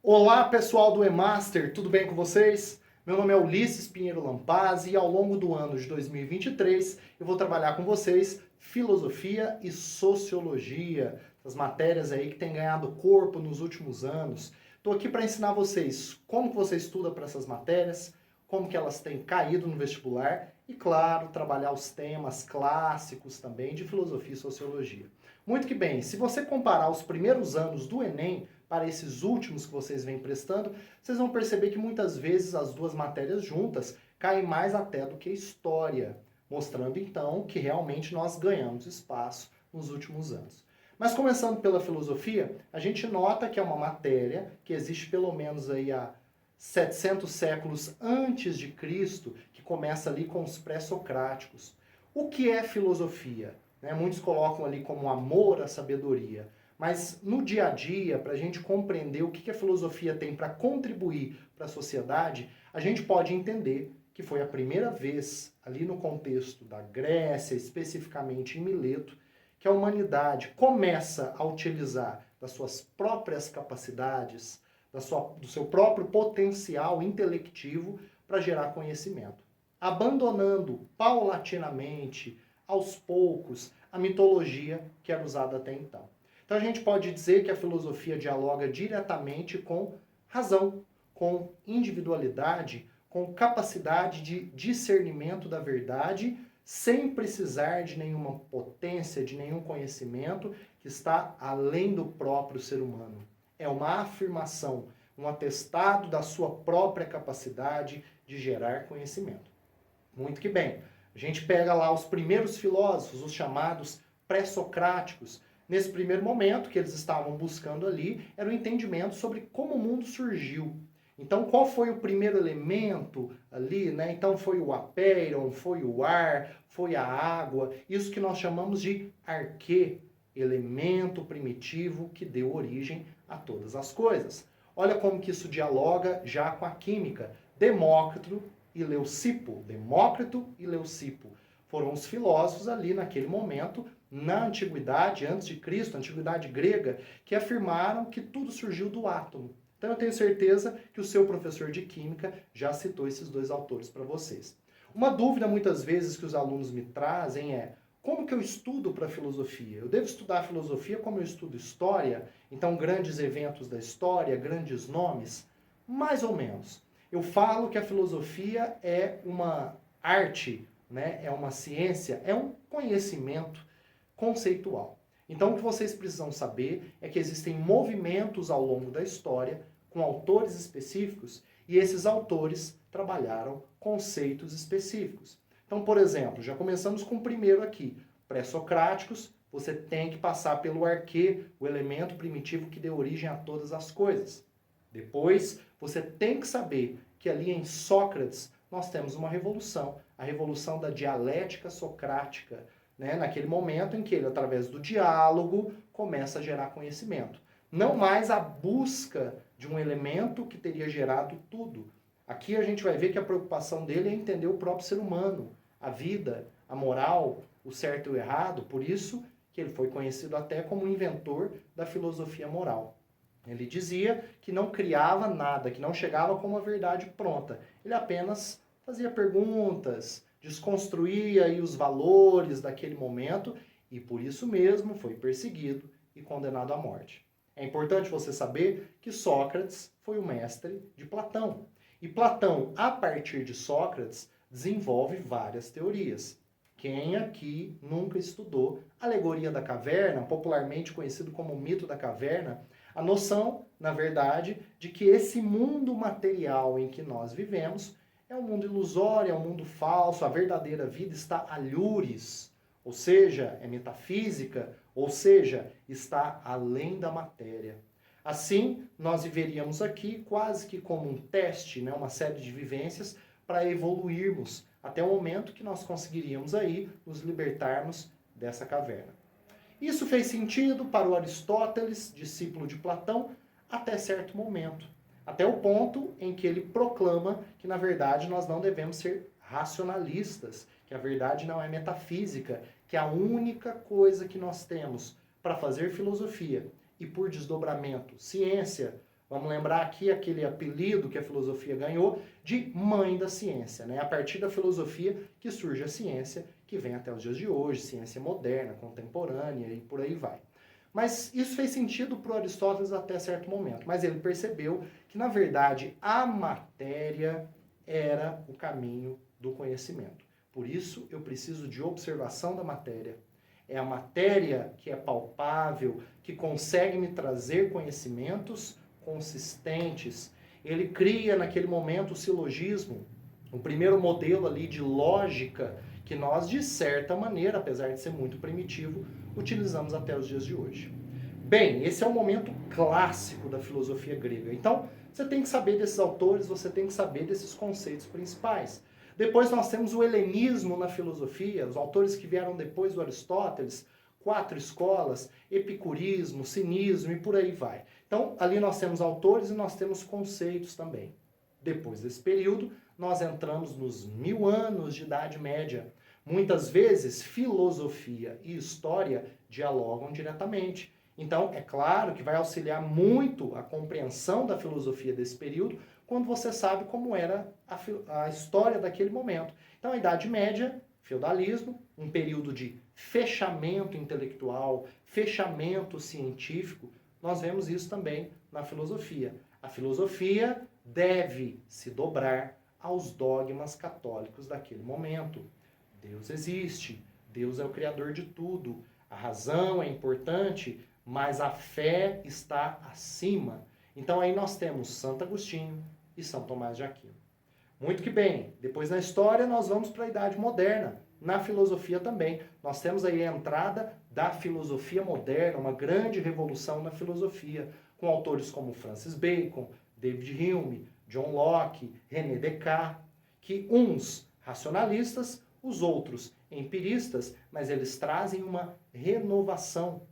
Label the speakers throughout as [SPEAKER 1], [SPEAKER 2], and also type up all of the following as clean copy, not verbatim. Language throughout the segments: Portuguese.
[SPEAKER 1] Olá, pessoal do eMaster, tudo bem com vocês? Meu nome é Ulisses Pinheiro Lampazzi e ao longo do ano de 2023 eu vou trabalhar com vocês filosofia e sociologia, as matérias aí que têm ganhado corpo nos últimos anos. Estou aqui para ensinar vocês como que você estuda para essas matérias, como que elas têm caído no vestibular e, claro, trabalhar os temas clássicos também de filosofia e sociologia. Muito que bem, se você comparar os primeiros anos do Enem para esses últimos que vocês vêm prestando, vocês vão perceber que muitas vezes as duas matérias juntas caem mais até do que história, mostrando então que realmente nós ganhamos espaço nos últimos anos. Mas começando pela filosofia, a gente nota que é uma matéria que existe pelo menos aí há 700 séculos antes de Cristo, que começa ali com os pré-socráticos. O que é filosofia? Muitos colocam ali como amor à sabedoria. Mas no dia a dia, para a gente compreender o que a filosofia tem para contribuir para a sociedade, a gente pode entender que foi a primeira vez, ali no contexto da Grécia, especificamente em Mileto, que a humanidade começa a utilizar das suas próprias capacidades, do seu próprio potencial intelectivo para gerar conhecimento. Abandonando paulatinamente, aos poucos, a mitologia que era usada até então. Então a gente pode dizer que a filosofia dialoga diretamente com razão, com individualidade, com capacidade de discernimento da verdade, sem precisar de nenhuma potência, de nenhum conhecimento que está além do próprio ser humano. É uma afirmação, um atestado da sua própria capacidade de gerar conhecimento. Muito que bem. A gente pega lá os primeiros filósofos, os chamados pré-socráticos. Nesse primeiro momento, que eles estavam buscando ali, era o entendimento sobre como o mundo surgiu. Então, qual foi o primeiro elemento ali, né? Então, foi o apeiron, foi o ar, foi a água, isso que nós chamamos de arquê, elemento primitivo que deu origem a todas as coisas. Olha como que isso dialoga já com a química. Demócrito e Leucipo foram os filósofos ali naquele momento, na antiguidade, antes de Cristo, antiguidade grega, que afirmaram que tudo surgiu do átomo. Então eu tenho certeza que o seu professor de química já citou esses dois autores para vocês. Uma dúvida muitas vezes que os alunos me trazem é: como que eu estudo para filosofia? Eu devo estudar filosofia como eu estudo história? Então grandes eventos da história, grandes nomes? Mais ou menos. Eu falo que a filosofia é uma arte, né? É uma ciência, é um conhecimento conceitual. Então, o que vocês precisam saber é que existem movimentos ao longo da história com autores específicos e esses autores trabalharam conceitos específicos. Então, por exemplo, já começamos com o primeiro aqui, pré-socráticos, você tem que passar pelo arquê, o elemento primitivo que deu origem a todas as coisas. Depois, você tem que saber que ali em Sócrates nós temos uma revolução, a revolução da dialética socrática, né? Naquele momento em que ele, através do diálogo, começa a gerar conhecimento. Não mais a busca de um elemento que teria gerado tudo. Aqui a gente vai ver que a preocupação dele é entender o próprio ser humano, a vida, a moral, o certo e o errado, por isso que ele foi conhecido até como o inventor da filosofia moral. Ele dizia que não criava nada, que não chegava com uma verdade pronta. Ele apenas fazia perguntas, desconstruía aí os valores daquele momento e por isso mesmo foi perseguido e condenado à morte. É importante você saber que Sócrates foi o mestre de Platão. E Platão, a partir de Sócrates, desenvolve várias teorias. Quem aqui nunca estudou Alegoria da Caverna, popularmente conhecido como o mito da caverna, a noção, na verdade, de que esse mundo material em que nós vivemos é um mundo ilusório, é um mundo falso, a verdadeira vida está alhures, ou seja, é metafísica, ou seja, está além da matéria. Assim, nós viveríamos aqui quase que como um teste, né, uma série de vivências para evoluirmos até o momento que nós conseguiríamos aí nos libertarmos dessa caverna. Isso fez sentido para o Aristóteles, discípulo de Platão, até certo momento. Até o ponto em que ele proclama que, na verdade, nós não devemos ser racionalistas, que a verdade não é metafísica, que a única coisa que nós temos para fazer filosofia e, por desdobramento, ciência, Vamos lembrar aqui aquele apelido que a filosofia ganhou de mãe da ciência, né? A partir da filosofia que surge a ciência, que vem até os dias de hoje, ciência moderna, contemporânea e por aí vai. Mas isso fez sentido para Aristóteles até certo momento, mas ele percebeu que, na verdade, a matéria era o caminho do conhecimento. Por isso, eu preciso de observação da matéria. É a matéria que é palpável, que consegue me trazer conhecimentos consistentes. Ele cria, naquele momento, o silogismo, o primeiro modelo ali de lógica que nós, de certa maneira, apesar de ser muito primitivo, utilizamos até os dias de hoje. Bem, esse é o momento clássico da filosofia grega. Então, você tem que saber desses autores, você tem que saber desses conceitos principais. Depois nós temos o helenismo na filosofia, os autores que vieram depois do Aristóteles, 4 escolas, epicurismo, cinismo e por aí vai. Então, ali nós temos autores e nós temos conceitos também. Depois desse período, nós entramos nos 1000 anos de Idade Média. Muitas vezes, filosofia e história dialogam diretamente. Então, é claro que vai auxiliar muito a compreensão da filosofia desse período quando você sabe como era a história daquele momento. Então, a Idade Média, feudalismo, um período de fechamento intelectual, fechamento científico, nós vemos isso também na filosofia. A filosofia deve se dobrar aos dogmas católicos daquele momento. Deus existe, Deus é o criador de tudo, a razão é importante, mas a fé está acima. Então aí nós temos Santo Agostinho e São Tomás de Aquino. Muito que bem, depois na história nós vamos para a Idade Moderna, na filosofia também. Nós temos aí a entrada da filosofia moderna, uma grande revolução na filosofia, com autores como Francis Bacon, David Hume, John Locke, René Descartes, que uns racionalistas, os outros empiristas, mas eles trazem uma renovação.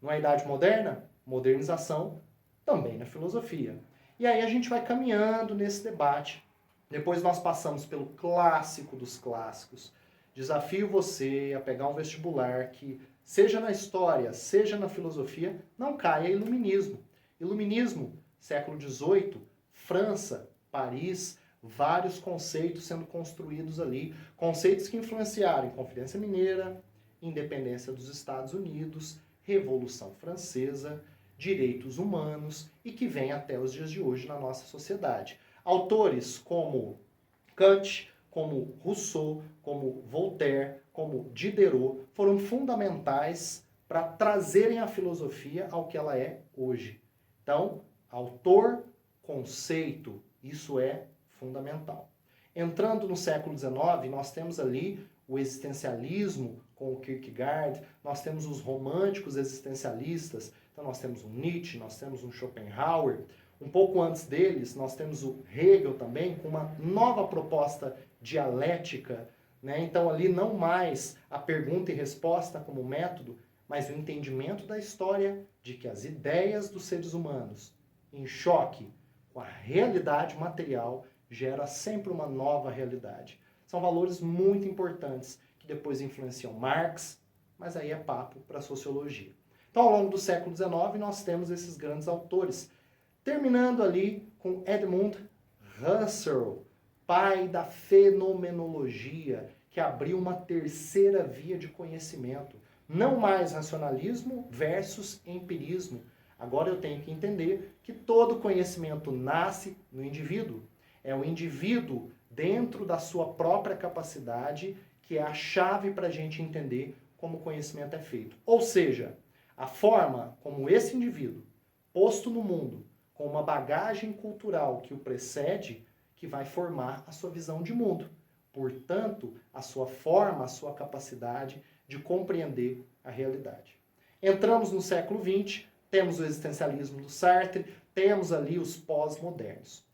[SPEAKER 1] Na Idade Moderna, modernização também na filosofia. E aí a gente vai caminhando nesse debate. Depois nós passamos pelo clássico dos clássicos. Desafio você a pegar um vestibular que, seja na história, seja na filosofia, não caia iluminismo. Iluminismo, século XVIII, França, Paris, vários conceitos sendo construídos ali. Conceitos que influenciaram Conferência Mineira, independência dos Estados Unidos, Revolução Francesa, direitos humanos e que vem até os dias de hoje na nossa sociedade. Autores como Kant, como Rousseau, como Voltaire, como Diderot foram fundamentais para trazerem a filosofia ao que ela é hoje. Então, autor, conceito, isso é fundamental. Entrando no século XIX, nós temos ali o existencialismo com o Kierkegaard, nós temos os românticos existencialistas, então nós temos um Nietzsche, nós temos um Schopenhauer. Um pouco antes deles, nós temos o Hegel também, com uma nova proposta dialética, né? Então ali não mais a pergunta e resposta como método, mas o entendimento da história de que as ideias dos seres humanos, em choque com a realidade material, gera sempre uma nova realidade. São valores muito importantes que depois influenciam Marx, mas aí é papo para a sociologia. Então, ao longo do século XIX, nós temos esses grandes autores, terminando ali com Edmund Husserl, pai da fenomenologia, que abriu uma terceira via de conhecimento. Não mais racionalismo versus empirismo. Agora eu tenho que entender que todo conhecimento nasce no indivíduo. É o indivíduo, dentro da sua própria capacidade, que é a chave para a gente entender como o conhecimento é feito. Ou seja, a forma como esse indivíduo, posto no mundo, com uma bagagem cultural que o precede, que vai formar a sua visão de mundo. Portanto, a sua forma, a sua capacidade de compreender a realidade. Entramos no século XX, temos o existencialismo do Sartre, temos ali os pós-modernos.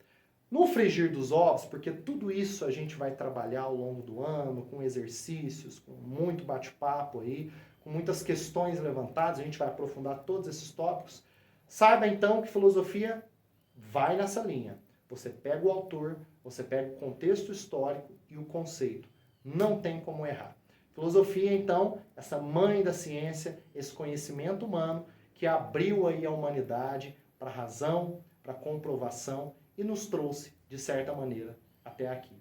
[SPEAKER 1] No frigir dos ovos, porque tudo isso a gente vai trabalhar ao longo do ano, com exercícios, com muito bate-papo aí, com muitas questões levantadas, a gente vai aprofundar todos esses tópicos. Saiba então que filosofia vai nessa linha. Você pega o autor, você pega o contexto histórico e o conceito. Não tem como errar. Filosofia, então, essa mãe da ciência, esse conhecimento humano que abriu aí a humanidade para a razão, para comprovação e nos trouxe, de certa maneira, até aqui.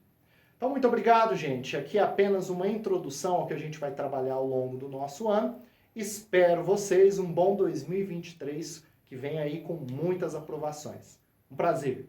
[SPEAKER 1] Então, muito obrigado, gente. Aqui é apenas uma introdução ao que a gente vai trabalhar ao longo do nosso ano. Espero vocês um bom 2023, que vem aí com muitas aprovações. Um prazer.